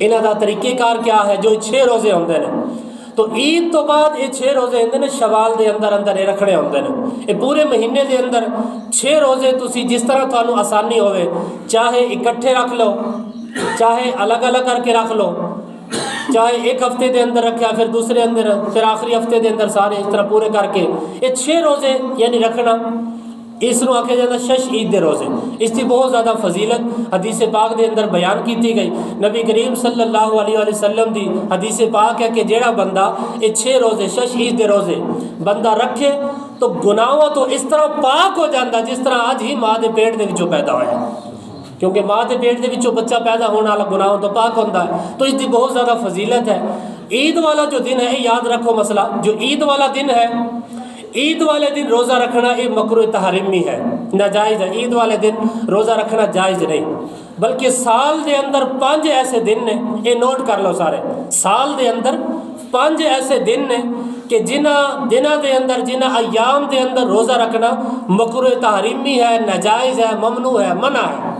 انہاں دا طریقہ کار کیا ہے؟ جو 6 روزے ہوندے نے، تو عید تو بعد یہ 6 روزے ہوندے نے شوال دے اندر یہ رکھنے ہوندے نے۔ یہ پورے مہینے دے اندر 6 روزے تسی جس طرح تانوں آسانی ہوئے، چاہے اکٹھے رکھ لو، چاہے الگ الگ کر کے رکھ لو، چاہے ایک ہفتے دے اندر رکھا پھر دوسرے اندر پھر آخری ہفتے دے اندر سارے اس طرح پورے کر کے یہ 6 روزے یعنی رکھنا، اس نو آکھیا جاتا شش عید دے روزے۔ اس کی بہت زیادہ فضیلت حدیث پاک دے اندر بیان کیتی گئی۔ نبی کریم صلی اللہ علیہ وسلم دی حدیث پاک ہے کہ جیڑا بندہ یہ 6 روزے شش عید دے روزے بندہ رکھے تو گناہوں تو اس طرح پاک ہو جاتا جس طرح آج ہی ماں دے پیٹ دے وچوں پیدا ہویا، کیونکہ ماں دے پیٹ دے وچوں بچہ پیدا ہونے والا گناہوں تو پاک ہوتا ہے۔ تو اس کی بہت زیادہ فضیلت ہے۔ عید والا جو دن ہے یاد رکھو مسئلہ، جو عید والا دن ہے، عید والے دن روزہ رکھنا یہ مکروہ تحریمی ہے، ناجائز ہے۔ عید والے دن روزہ رکھنا جائز نہیں، بلکہ سال دے اندر 5 ایسے دن نے، یہ نوٹ کر لو سارے، سال دے اندر 5 ایسے دن نے کہ جنہ دے اندر جنہ ایام دے اندر روزہ رکھنا مکروہ تحریمی ہے، ناجائز ہے، ممنوع ہے، منع ہے۔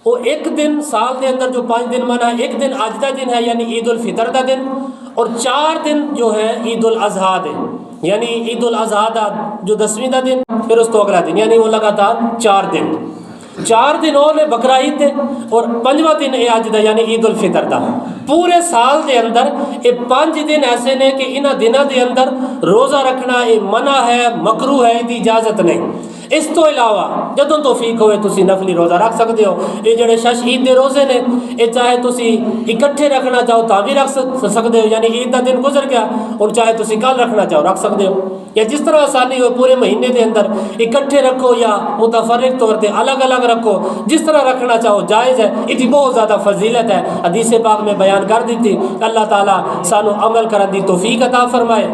وہ ایک دن سال دے اندر جو 5 دن منع ہے، ایک دن آج دا دن ہے یعنی عید الفطر دا دن، اور 4 دن جو ہے عید الاضحیٰ دے، یعنی عید الاضحیٰ دا جو 10ویں دا دن پھر اس تو اگلا دن، یعنی وہ لگاتار 4 دن، 4 دن اور نے بقرہ عید دے اور 5واں دن اے اج دا یعنی عید الفطر دا۔ پورے سال دے اندر یہ 5 دن ایسے نے کہ انہاں دنوں دے اندر روزہ رکھنا یہ منع ہے، مکروہ ہے، دی اجازت نہیں۔ اس تو علاوہ جدوں توفیق ہوئے تسی نفلی روزہ رکھ سکتے ہو۔ یہ جڑے شش عید دے روزے نے یہ چاہے تسی اکٹھے رکھنا چاہو تا بھی رکھ سکتے ہو، یعنی عید دا دن گزر گیا اور چاہے تسی کل رکھنا چاہو رکھ سکتے ہو، یا جس طرح آسانی ہو پورے مہینے دے اندر اکٹھے رکھو یا متفرق طور پہ الگ الگ رکھو، جس طرح رکھنا چاہو جائز ہے۔ اس کی بہت زیادہ فضیلت ہے، حدیث پاک میں بیان کر دیتی۔ اللہ تعالیٰ سانو عمل کرن دی توفیق عطا فرمائے۔